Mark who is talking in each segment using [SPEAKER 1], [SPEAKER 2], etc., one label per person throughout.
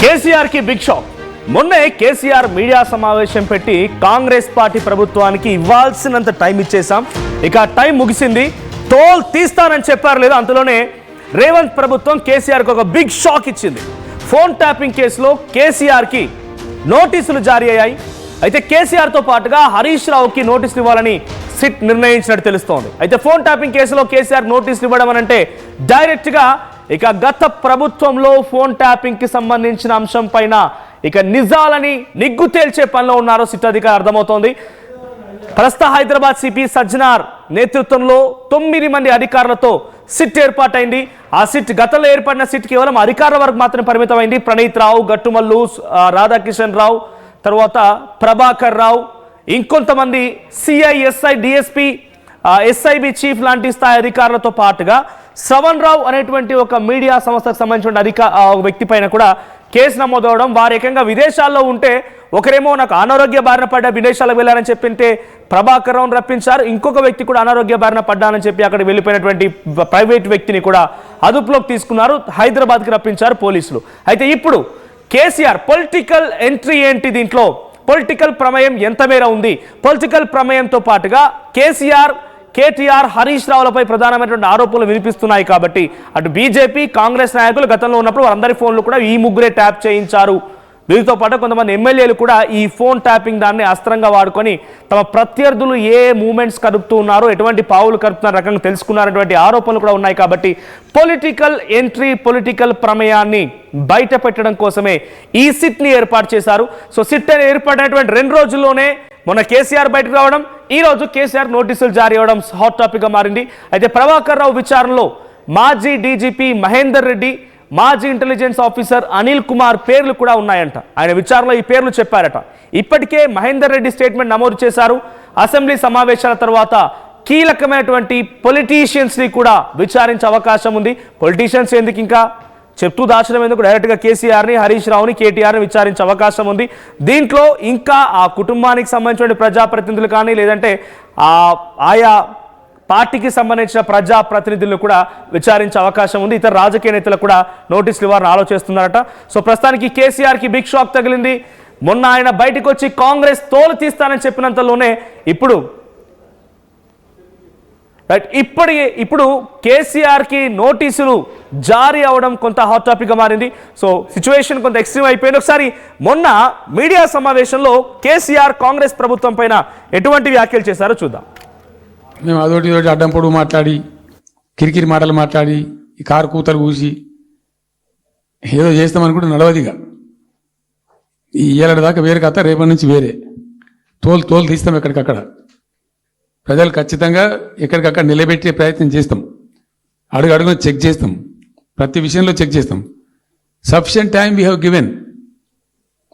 [SPEAKER 1] కేసీఆర్ కి big shock. మొన్నే KCR media సమావేశం పెట్టి కాంగ్రెస్ పార్టీ ప్రభుత్వానికి ఇవ్వాల్సినంత టైం ఇచ్చేసాం, ఇక టైం ముగిసింది, టోల్ తీస్తానని చెప్పారు లేదు. అంతలోనే రేవంత్ ప్రభుత్వం కేసీఆర్కి ఒక బిగ్ షాక్ ఇచ్చింది. ఫోన్ ట్యాపింగ్ కేసులో కేసీఆర్కి నోటీసులు జారీ అయ్యాయి. అయితే కేసీఆర్తో పాటుగా హరీష్ రావుకి నోటీసులు ఇవ్వాలని సిట్ నిర్ణయించినట్టు తెలుస్తోంది. అయితే ఫోన్ ట్యాపింగ్ కేసులో కేసీఆర్ నోటీసులు ఇవ్వడం అంటే డైరెక్ట్గా ఇక గత ప్రభుత్వంలో ఫోన్ ట్యాపింగ్ కి సంబంధించిన అంశం పైన ఇక నిజాలని నిగ్గు తేల్చే పనిలో ఉన్నారో సిట్ అధికారి అర్థమవుతోంది. ప్రస్తుత హైదరాబాద్ సిపి సజ్జనార్ నేతృత్వంలో 9 మంది అధికారులతో సిట్ ఏర్పాటైంది. ఆ సిట్ గతంలో ఏర్పడిన సిట్ కేవలం అధికారుల వరకు మాత్రమే పరిమితమైంది. ప్రణీత్ రావు, గట్టుమల్లు, రాధాకిషన్ రావు, తర్వాత ప్రభాకర్ రావు, ఇంకొంతమంది CI, SI, DSP, SIB chief లాంటి స్థాయి అధికారులతో పాటుగా శ్రవణ్ రావు అనేటువంటి ఒక మీడియా సంస్థకు సంబంధించిన వ్యక్తి పైన కూడా కేసు నమోదవడం. వారు ఏకంగా విదేశాల్లో ఉంటే ఒకరేమో నాకు అనారోగ్య బారిన పడ్డా విదేశాలకు వెళ్ళారని చెప్పింటే ప్రభాకర్ రావును రప్పించారు. ఇంకొక వ్యక్తి కూడా అనారోగ్య బారిన పడ్డానని చెప్పి అక్కడ వెళ్ళిపోయినటువంటి ప్రైవేట్ వ్యక్తిని కూడా అదుపులోకి తీసుకున్నారు, హైదరాబాద్కి రప్పించారు పోలీసులు. అయితే ఇప్పుడు కేసీఆర్ పొలిటికల్ ఎంట్రీ ఏంటి, దీంట్లో పొలిటికల్ ప్రమేయం ఎంత మేర ఉంది, పొలిటికల్ ప్రమేయంతో పాటుగా కేసీఆర్, కేటీఆర్, హరీష్ రావులపై ప్రధానమైనటువంటి ఆరోపణలు వినిపిస్తున్నాయి. కాబట్టి అటు బీజేపీ, కాంగ్రెస్ నాయకులు గతంలో ఉన్నప్పుడు వారందరి ఫోన్లు కూడా ఈ ముగ్గురే ట్యాప్ చేయించారు. వీరితో పాటు కొంతమంది ఎమ్మెల్యేలు కూడా ఈ ఫోన్ ట్యాపింగ్ దాన్ని అస్త్రంగా వాడుకొని తమ ప్రత్యర్థులు ఏ మూమెంట్స్ కలుపుతూ ఉన్నారో, ఎటువంటి పావులు కలుపుతున్న రకంగా తెలుసుకున్నారనేటువంటి ఆరోపణలు కూడా ఉన్నాయి. కాబట్టి పొలిటికల్ ఎంట్రీ, పొలిటికల్ ప్రమేయాన్ని బయట పెట్టడం కోసమే ఈ సిట్ని ఏర్పాటు చేశారు. సో సిట్ ఏర్పడినటువంటి 2 రోజుల్లోనే మొన్న కేసీఆర్ బయటకు రావడం, ఈ రోజు కేసీఆర్ నోటీసులు జారీ అవ్వడం హాట్ టాపిక్ గా మారింది. అయితే ప్రభాకర్ రావు విచారణలో మాజీ డీజీపీ మహేందర్ రెడ్డి, మాజీ ఇంటెలిజెన్స్ ఆఫీసర్ అనిల్ కుమార్ పేర్లు కూడా ఉన్నాయంట. ఆయన విచారణలో ఈ పేర్లు చెప్పారట. ఇప్పటికే మహేందర్ రెడ్డి స్టేట్మెంట్ నమోదు చేశారు. అసెంబ్లీ సమావేశాల తర్వాత కీలకమైనటువంటి పొలిటీషియన్స్ ని కూడా విచారించే అవకాశం ఉంది. పొలిటీషియన్స్ ఎందుకు ఇంకా చెప్తూ దాచడం ఎందుకు, డైరెక్ట్గా కేసీఆర్ని, హరీష్ రావుని, కేటీఆర్ని విచారించే అవకాశం ఉంది. దీంట్లో ఇంకా ఆ కుటుంబానికి సంబంధించిన ప్రజాప్రతినిధులు కానీ లేదంటే ఆయా పార్టీకి సంబంధించిన ప్రజాప్రతినిధులను కూడా విచారించే అవకాశం ఉంది. ఇతర రాజకీయ నేతలకు కూడా నోటీసులు ఇవ్వాలని ఆలోచిస్తున్నారట. సో ప్రస్తుతానికి కేసీఆర్కి బిగ్ షాక్ తగిలింది. మొన్న ఆయన బయటకు వచ్చి కాంగ్రెస్ తోలు తీస్తానని చెప్పినంతలోనే ఇప్పుడు కేసీఆర్కి నోటీసులు జారీ అవడం కొంత హాట్ టాపిక్గా మారింది. సో సిచ్యువేషన్ కొంత ఎక్స్ట్రీమ్ అయిపోయింది. ఒకసారి మొన్న మీడియా సమావేశంలో కేసీఆర్ కాంగ్రెస్ ప్రభుత్వం పైన ఎటువంటి వ్యాఖ్యలు చేశారో చూద్దాం.
[SPEAKER 2] మేము అదొకటి అడ్డం పొడుగు మాట్లాడి, కిరికిరి మాటలు మాట్లాడి, ఈ కారు కూతలు కూసి ఏదో చేస్తామనుకుంటే నడవదిగా. ఈ ఏడాది దాకా వేరే కథ, రేపటి నుంచి వేరే తోలు తీస్తాం. ఎక్కడికక్కడ ప్రజలు ఖచ్చితంగా ఎక్కడికక్కడ నిలబెట్టే ప్రయత్నం చేస్తాం. అడుగున చెక్ చేస్తాం, ప్రతి విషయంలో చెక్ చేస్తాం. Sufficient time we have given.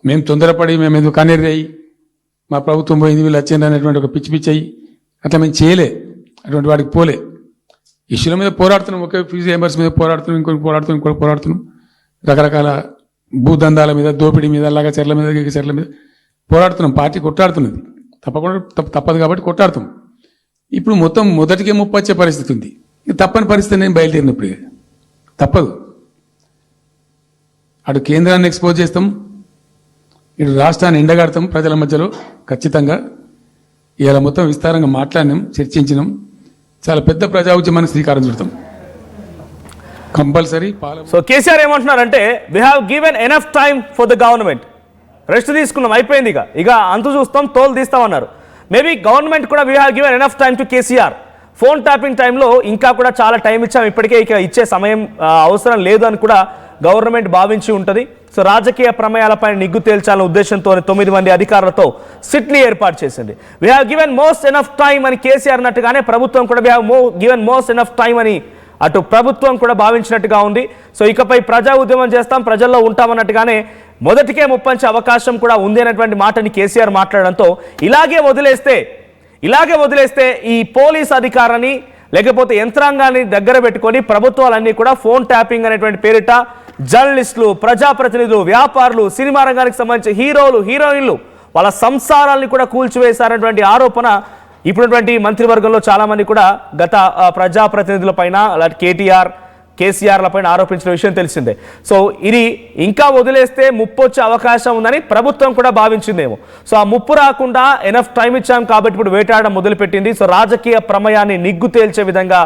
[SPEAKER 2] మేము తొందరపడి మేము ఎందుకు కనేరి అయ్యి మా ప్రభుత్వం పోయింది వీళ్ళు వచ్చింది అనేటువంటి ఒక పిచ్చి అయ్యి అట్లా మేము చేయలే, అటువంటి వాడికి పోలే. ఇష్యూల మీద పోరాడుతున్నాం, ఒకే ఫీజు ఎంబర్స్ మీద పోరాడుతున్నాం, ఇంకొక పోరాడుతున్నాం, రకరకాల భూదందాల మీద, దోపిడీ మీద, అలాగా చెర్ల మీద, చెర్ల మీద పోరాడుతున్నాం. పార్టీ కొట్టాడుతున్నది, తప్పదు కాబట్టి కొట్టాడుతాం. ఇప్పుడు మొత్తం మొదటికే ముప్పు వచ్చే పరిస్థితి ఉంది. తప్పని పరిస్థితి నేను బయలుదేరినప్పుడు తప్పదు. అటు కేంద్రాన్ని ఎక్స్పోజ్ చేస్తాం, ఇటు రాష్ట్రాన్ని ఎండగాడతాం ప్రజల మధ్యలో. ఖచ్చితంగా ఇలా మొత్తం విస్తారంగా మాట్లాడినాం, చర్చించినాం. చాలా పెద్ద ప్రజా ఉద్యమాన్ని శ్రీకారం చుడతాం కంపల్సరీ.
[SPEAKER 1] సో కేసీఆర్ ఏమంటున్నారంటే we have given enough time for the government, rest తీసుకున్నాం, అయిపోయింది, ఇక అంతు చూస్తాం, తోలు తీస్తామన్నారు. మేబీ గవర్నమెంట్ కూడా we have given enough time to KCR. Phone tapping టైంలో ఇంకా కూడా చాలా టైం ఇచ్చాం, ఇప్పటికే ఇక ఇచ్చే సమయం అవసరం లేదు అని కూడా గవర్నమెంట్ భావించి ఉంటుంది. సో రాజకీయ ప్రమేయాలపై నిగ్గు తేల్చాలనే ఉద్దేశంతో 9 మంది అధికారులతో సిట్ని ఏర్పాటు చేసింది. We have given most enough time అని కేసీఆర్ అన్నట్టుగానే ప్రభుత్వం కూడా we have given most enough time అని అటు ప్రభుత్వం కూడా భావించినట్టుగా ఉంది. సో ఇకపై ప్రజా ఉద్యమం చేస్తాం, ప్రజల్లో ఉంటామన్నట్టుగానే మొదటికే ముప్పంచే అవకాశం కూడా ఉంది అనేటువంటి మాటని కేసీఆర్ మాట్లాడడంతో ఇలాగే వదిలేస్తే ఈ పోలీస్ అధికారాన్ని లేకపోతే యంత్రాంగాన్ని దగ్గర పెట్టుకొని ప్రభుత్వాలన్నీ కూడా ఫోన్ ట్యాపింగ్ అనేటువంటి పేరిట జర్నలిస్టులు, ప్రజాప్రతినిధులు, వ్యాపారులు, సినిమా రంగానికి సంబంధించిన హీరోలు, హీరోయిన్లు వాళ్ళ సంసారాల్ని కూడా కూల్చివేశారనేటువంటి ఆరోపణ ఇప్పుడున్నటువంటి మంత్రివర్గంలో చాలా మంది కూడా గత ప్రజాప్రతినిధుల పైన, అలాంటి కేటీఆర్, కేసీఆర్ల పైన ఆరోపించిన విషయం తెలిసిందే. సో ఇది ఇంకా వదిలేస్తే ముప్పు వచ్చే అవకాశం ఉందని ప్రభుత్వం కూడా భావించిందేమో. సో ఆ ముప్పు రాకుండా ఎనఫ్ టైం ఇచ్చాం కాబట్టి ఇప్పుడు వేటాడడం మొదలుపెట్టింది. సో రాజకీయ ప్రమేయాన్ని నిగ్గు తేల్చే విధంగా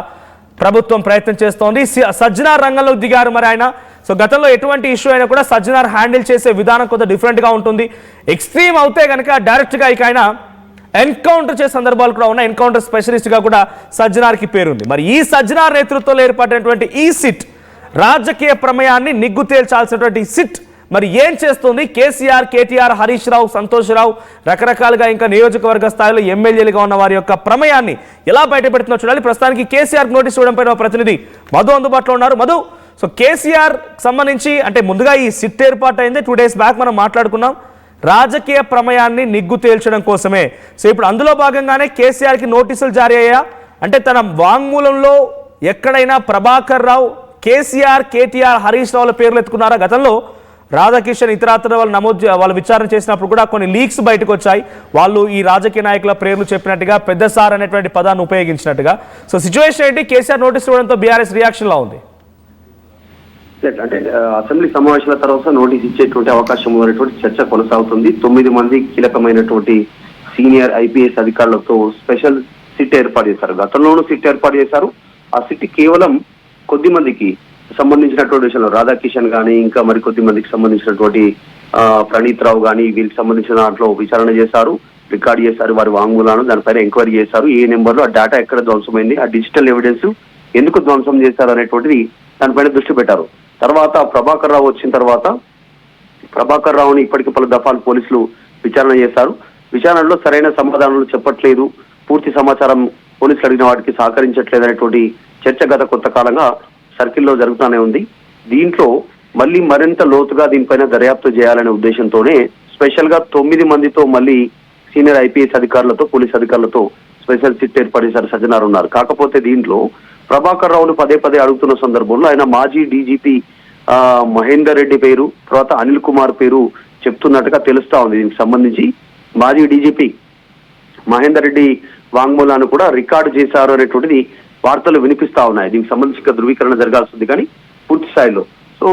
[SPEAKER 1] ప్రభుత్వం ప్రయత్నం చేస్తోంది. సజ్జనార్ రంగంలో దిగారు మరి ఆయన. సో గతంలో ఎటువంటి ఇష్యూ అయినా కూడా సజ్జనార్ హ్యాండిల్ చేసే విధానం కొంత డిఫరెంట్గా ఉంటుంది. ఎక్స్ట్రీమ్ అవుతే కనుక డైరెక్ట్గా ఇక ఆయన ఎన్కౌంటర్ చేసే సందర్భాలు కూడా ఉన్నాయి. ఎన్కౌంటర్ స్పెషలిస్ట్గా కూడా సజ్జనార్కి పేరుంది. మరి ఈ సజ్జనార్ నేతృత్వంలో ఏర్పడినటువంటి ఈ సిట్ రాజకీయ ప్రమేయాన్ని నిగ్గు తేల్చాల్సినటువంటి సిట్ మరి ఏం చేస్తుంది? కేసీఆర్, కేటీఆర్, హరీష్ రావు, సంతోష్ రావు, రకరకాలుగా ఇంకా నియోజకవర్గ స్థాయిలో ఎమ్మెల్యేలుగా ఉన్న వారి యొక్క ప్రమేయాన్ని ఎలా బయటపెడుతుందో చూడాలి. ప్రస్తుతానికి కేసీఆర్ నోటీస్ ఇవ్వడం పైన ప్రతినిధి మధు అందుబాటులో ఉన్నారు. మధు, సో కేసీఆర్ సంబంధించి అంటే ముందుగా ఈ సిట్ ఏర్పాటు అయింది 2 days బ్యాక్ మనం మాట్లాడుకున్నాం. రాజకీయ ప్రమేయాన్ని నిగ్గు తేల్చడం కోసమే. సో ఇప్పుడు అందులో భాగంగానే కేసీఆర్కి నోటీసులు జారీ అయ్యా. అంటే తన వాంగ్మూలంలో ఎక్కడైనా ప్రభాకర్ రావు, కేసీఆర్, కేటీఆర్, హరీష్ రావుల పేర్లు ఎత్తుకున్నారా? గతంలో రాధాకిషన్ ఇతరాత్ర వాళ్ళు విచారణ చేసినప్పుడు కూడా కొన్ని లీక్స్ బయటకు వచ్చాయి. వాళ్ళు ఈ రాజకీయ నాయకుల పేర్లు చెప్పినట్టుగా, పెద్ద సార్ అనేటువంటి పదాన్ని ఉపయోగించినట్టుగా. సో సిచ్యువేషన్ ఏంటి? కేసీఆర్ నోటీస్ ఇవ్వడంతో బీఆర్ఎస్ రియాక్షన్ లా ఉంది.
[SPEAKER 3] అంటే అసెంబ్లీ సమావేశాల తర్వాత నోటీస్ ఇచ్చేటువంటి అవకాశం ఉన్నటువంటి చర్చ కొనసాగుతుంది. 9 మంది కీలకమైనటువంటి సీనియర్ ఐపీఎస్ అధికారులతో స్పెషల్ సిట్ ఏర్పాటు చేశారు. గతంలోనూ సిట్ ఏర్పాటు చేశారు. ఆ సిట్ కేవలం కొద్ది మందికి సంబంధించినటువంటి విషయంలో రాధాకిషన్ కానీ ఇంకా మరి కొద్ది మందికి సంబంధించినటువంటి ప్రణీత్ రావు కానీ వీరికి సంబంధించిన దాంట్లో విచారణ చేశారు, రికార్డ్ చేశారు వారి వాంగ్మూలాలను, దానిపైన ఎంక్వైరీ చేశారు. ఏ నెంబర్లో ఆ డేటా ఎక్కడ ధ్వంసమైంది, ఆ డిజిటల్ ఎవిడెన్స్ ఎందుకు ధ్వంసం చేశారు అనేటువంటిది దానిపైన దృష్టి పెట్టారు. తర్వాత ప్రభాకర్ రావు వచ్చిన తర్వాత ప్రభాకర్ రావుని ఇప్పటికి పలు దఫాలు పోలీసులు విచారణ చేశారు. విచారణలో సరైన సమాధానాలు చెప్పట్లేదు, పూర్తి సమాచారం పోలీసులు అడిగిన వాటికి సహకరించట్లేదు అనేటువంటి చర్చ గత కొంతకాలంగా సర్కిల్లో జరుగుతూనే ఉంది. దీంట్లో మళ్ళీ మరింత లోతుగా దీనిపైన దర్యాప్తు చేయాలనే ఉద్దేశంతోనే స్పెషల్ గా 9 మందితో మళ్ళీ సీనియర్ ఐపీఎస్ అధికారులతో, పోలీస్ అధికారులతో స్పెషల్ సిట్ ఏర్పాటు చేశారు. సజ్జనార్ ఉన్నారు. కాకపోతే దీంట్లో ప్రభాకర్ రావును పదే అడుగుతున్న సందర్భంలో ఆయన మాజీ డీజీపీ మహేందర్ రెడ్డి పేరు, తర్వాత అనిల్ కుమార్ పేరు చెప్తున్నట్టుగా తెలుస్తా ఉంది. దీనికి సంబంధించి మాజీ డీజీపీ మహేందర్ రెడ్డి వాంగ్మూలాన్ని కూడా రికార్డు చేశారు అనేటువంటిది వార్తలు వినిపిస్తా ఉన్నాయి. దీనికి సంబంధించి ధృవీకరణ జరగాల్సింది కానీ పూర్తి స్థాయిలో. సో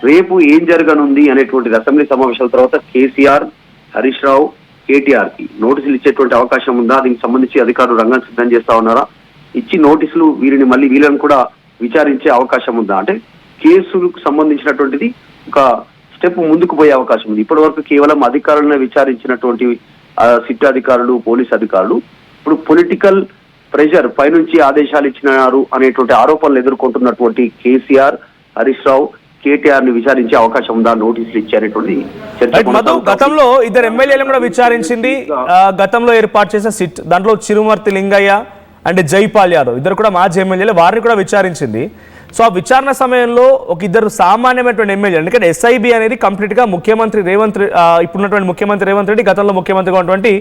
[SPEAKER 3] రేపు ఏం జరగనుంది అనేటువంటిది అసెంబ్లీ సమావేశాల తర్వాత కేసీఆర్, హరీష్ రావు, కేటీఆర్ కి నోటీసులు ఇచ్చేటువంటి అవకాశం ఉందా? దీనికి సంబంధించి అధికారులు రంగం సిద్ధం చేస్తా ఉన్నారా? ఇచ్చి నోటీసులు వీళ్ళని కూడా విచారించే అవకాశం ఉందా? అంటే కేసులకు సంబంధించినటువంటిది ఒక స్టెప్ ముందుకు పోయే అవకాశం ఉంది. ఇప్పటి వరకు కేవలం అధికారులను విచారించినటువంటి సిట్ అధికారులు, పోలీస్ అధికారులు ఇప్పుడు పొలిటికల్ ప్రెషర్ పైనుంచి ఆదేశాలు ఇచ్చినారు అనేటువంటి ఆరోపణలు ఎదుర్కొంటున్నటువంటి కేసీఆర్, హరీష్ రావు, కేటీఆర్ ని విచారించే అవకాశం ఉందా? నోటీసులు ఇచ్చేటువంటి
[SPEAKER 1] గతంలో 2 ఎమ్మెల్యేలను కూడా విచారించింది. గతంలో ఏర్పాటు చేసిన సిట్ దాంట్లో చిరుమర్తి లింగయ్య అండ్ జైపాల్ యాదవ్ ఇద్దరు కూడా మాజీ ఎమ్మెల్యేలు, వారిని కూడా విచారించింది. సో ఆ విచారణ సమయంలో ఒక 2 సామాన్యమైనటువంటి ఎమ్మెల్యేలు, ఎందుకంటే ఎస్ఐబి అనేది కంప్లీట్గా ముఖ్యమంత్రి ఇప్పుడున్నటువంటి ముఖ్యమంత్రి రేవంత్ రెడ్డి గతంలో ముఖ్యమంత్రిగా ఉన్నటువంటి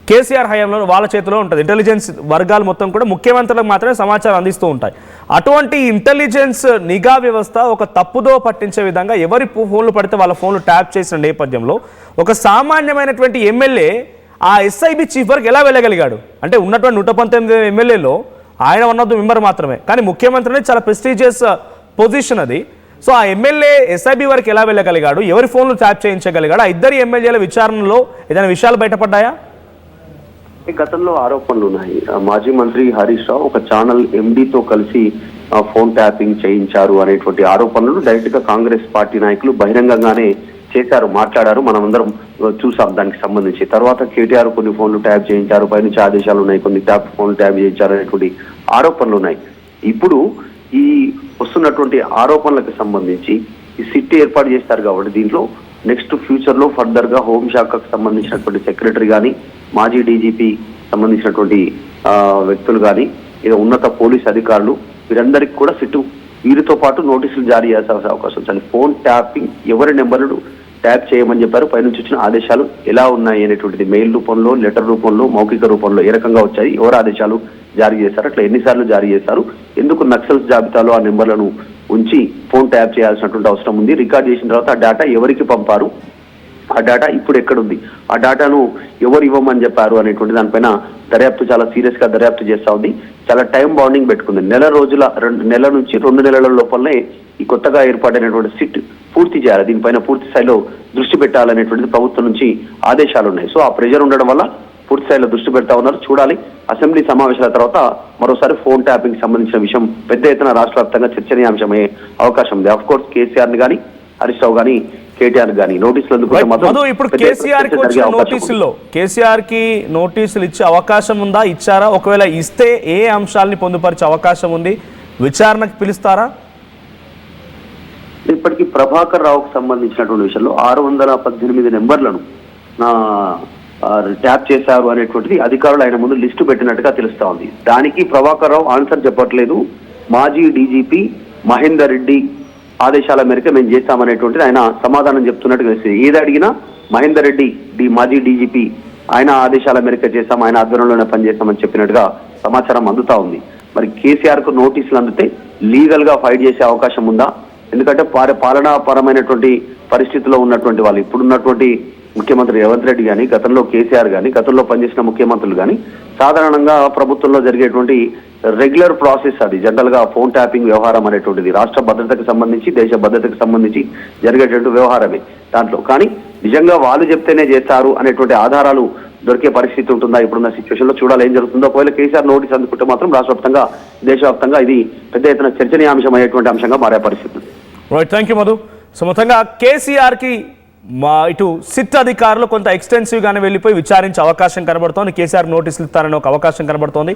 [SPEAKER 1] కేసీఆర్ హయాంలో వాళ్ళ చేతిలో ఉంటుంది. ఇంటెలిజెన్స్ వర్గాలు మొత్తం కూడా ముఖ్యమంత్రులకు మాత్రమే సమాచారం అందిస్తూ ఉంటాయి. అటువంటి ఇంటెలిజెన్స్ నిఘా వ్యవస్థ ఒక తప్పుదో పట్టించే విధంగా ఎవరి ఫోన్లు పడితే వాళ్ళ ఫోన్లు ట్యాప్ చేసిన నేపథ్యంలో ఒక సామాన్యమైనటువంటి ఎమ్మెల్యే ఆ ఎస్ఐబి చీఫ్ వరకు ఎలా వెళ్ళగలిగాడు? అంటే ఉన్నటువంటి 119 ఎమ్మెల్యేలో ఆయన వన్ ఆఫ్ ద మెంబర్ మాత్రమే, కానీ ముఖ్యమంత్రి అనేది చాలా ప్రెస్టీజియస్ పొజిషన్ అది. సో ఆ ఎమ్మెల్యే ఎస్ఐబి వరకు ఎలా వెళ్ళగలిగాడు? ఎవరి ఫోన్లు ట్యాప్ చేయించగలిగాడు? ఆ 2 ఎమ్మెల్యేల విచారణలో ఏదైనా విషయాలు బయటపడ్డాయా?
[SPEAKER 3] గతంలో ఆరోపణలు ఉన్నాయి. మాజీ మంత్రి హరీష్ రావు ఒక ఛానల్ ఎండీతో కలిసి ఫోన్ ట్యాపింగ్ చేయించారు అనేటువంటి ఆరోపణలు డైరెక్ట్ గా కాంగ్రెస్ పార్టీ నాయకులు బహిరంగంగానే చేశారు, మాట్లాడారు. మనం అందరం చూసాం దానికి సంబంధించి. తర్వాత కేటీఆర్ కొన్ని ఫోన్లు ట్యాప్ చేయించారు, పైనుంచి ఆదేశాలు ఉన్నాయి, కొన్ని ఫోన్లు ట్యాప్ చేయించారు అనేటువంటి ఆరోపణలు ఉన్నాయి. ఇప్పుడు ఈ వస్తున్నటువంటి ఆరోపణలకు సంబంధించి ఈ సిట్ ఏర్పాటు చేస్తారు కాబట్టి దీంట్లో నెక్స్ట్ ఫ్యూచర్ లో ఫర్దర్ గా హోంశాఖకు సంబంధించినటువంటి సెక్రటరీ కానీ, మాజీ డీజీపీ సంబంధించినటువంటి వ్యక్తులు కానీ, ఏదో ఉన్నత పోలీస్ అధికారులు వీరందరికీ కూడా సిట్టు వీరితో పాటు నోటీసులు జారీ చేయాల్సిన అవకాశం ఉంది. ఫోన్ ట్యాపింగ్ ఎవరి నెంబర్లు ట్యాప్ చేయమని చెప్పారు, పైనుంచి వచ్చిన ఆదేశాలు ఎలా ఉన్నాయి అనేటువంటిది మెయిల్ రూపంలో, లెటర్ రూపంలో, మౌఖిక రూపంలో ఏ రకంగా వచ్చాయి, ఎవరు ఆదేశాలు జారీ చేశారు, అట్లా ఎన్నిసార్లు జారీ చేశారు, ఎందుకు నక్సల్స్ జాబితాలో ఆ నెంబర్లను ఉంచి ఫోన్ ట్యాప్ చేయాల్సినటువంటి అవసరం ఉంది, రికార్డ్ చేసిన తర్వాత ఆ డేటా ఎవరికి పంపారు ఆ డేటా ఇప్పుడు ఎక్కడుంది, ఆ డేటాను ఎవరు ఇవ్వమని చెప్పారు అనేటువంటి దానిపైన దర్యాప్తు చాలా సీరియస్ గా దర్యాప్తు చేస్తా ఉంది. చాలా టైం బౌండింగ్ పెట్టుకుంది. నెల నుంచి 2 నెలల లోపలనే ఈ కొత్తగా ఏర్పాటైనటువంటి సిట్ పూర్తి చేయాలి, దీనిపైన పూర్తి స్థాయిలో దృష్టి పెట్టాలనేటువంటిది ప్రభుత్వం నుంచి ఆదేశాలు ఉన్నాయి. సో ఆ ప్రెషర్ ఉండడం వల్ల పూర్తి స్థాయిలో దృష్టి పెడతా ఉన్నారు. చూడాలి, అసెంబ్లీ సమావేశాల తర్వాత మరోసారి ఫోన్ ట్యాపింగ్ సంబంధించిన విషయం పెద్ద ఎత్తున రాష్ట్ర వ్యాప్తంగా చర్చనీయాంశమయ్యే అవకాశం ఉంది. ఆఫ్ కోర్స్ కేసీఆర్ ని కానీ, హరీష్ రావు కానీ, కేటీఆర్ కానీ నోటీసులు అందుకుంటే
[SPEAKER 1] మధు, ఇప్పుడు కేసీఆర్ కి వచ్చిన నోటీసుల్లో కేసీఆర్ కి నోటీసులు ఇచ్చే అవకాశం ఉందా, ఇచ్చారా? ఒకవేళ ఇస్తే ఏ అంశాలని పొందుపరిచే అవకాశం ఉంది? విచారణకు పిలుస్తారా?
[SPEAKER 3] ఇప్పటికీ ప్రభాకర్ రావుకు సంబంధించినటువంటి విషయంలో 618 నెంబర్లను ట్యాప్ చేశారు అనేటువంటిది అధికారులు ఆయన ముందు లిస్టు పెట్టినట్టుగా తెలుస్తా ఉంది. దానికి ప్రభాకర్ రావు ఆన్సర్ చెప్పట్లేదు. మాజీ డీజీపీ మహేందర్ రెడ్డి ఆదేశాల మేరకు మేము చేస్తామనేటువంటిది ఆయన సమాధానం చెప్తున్నట్టు తెలుస్తుంది. ఏది అడిగినా మహేందర్ రెడ్డి మాజీ డీజీపీ ఆయన ఆదేశాల మేరకు చేస్తాం, ఆయన ఆధ్వర్యంలోనే పనిచేస్తామని చెప్పినట్టుగా సమాచారం అందుతా ఉంది. మరి కేసీఆర్ కు నోటీసులు అందితే లీగల్ గా ఫైట్ చేసే అవకాశం ఉందా? ఎందుకంటే పాలనాపరమైనటువంటి పరిస్థితిలో ఉన్నటువంటి వాళ్ళు, ఇప్పుడున్నటువంటి ముఖ్యమంత్రి రేవంత్ రెడ్డి కానీ, గతంలో కేసీఆర్ కానీ, గతంలో పనిచేసిన ముఖ్యమంత్రులు కానీ, సాధారణంగా ప్రభుత్వంలో జరిగేటువంటి రెగ్యులర్ ప్రాసెస్ అది. జనరల్ గా ఫోన్ ట్యాపింగ్ వ్యవహారం అనేటువంటిది రాష్ట్ర భద్రతకు సంబంధించి, దేశ భద్రతకు సంబంధించి జరిగేటువంటి వ్యవహారమే దాంట్లో. కానీ నిజంగా వాళ్ళు చెప్తేనే చేస్తారు అనేటువంటి ఆధారాలు దొరికే పరిస్థితి ఉంటుందా ఇప్పుడున్న సిచ్యువేషన్ లో? చూడాలి ఏం జరుగుతుందో. ఒకవేళ కేసీఆర్ నోటీస్ అందుకుంటే మాత్రం రాష్ట్ర వ్యాప్తంగా, దేశవ్యాప్తంగా ఇది పెద్ద ఎత్తున చర్చనీయాంశం అయ్యేటువంటి అంశంగా మారే పరిస్థితి.
[SPEAKER 1] Right, thank you Madhu. So మొత్తంగా కేసీఆర్ కి ఇటు సిట్ అధికారులు కొంత ఎక్స్టెన్సివ్ గానే వెళ్ళిపోయి విచారించే అవకాశం కనబడుతోంది. కేసీఆర్ నోటీసులు ఇస్తారనే ఒక అవకాశం కనబడుతోంది.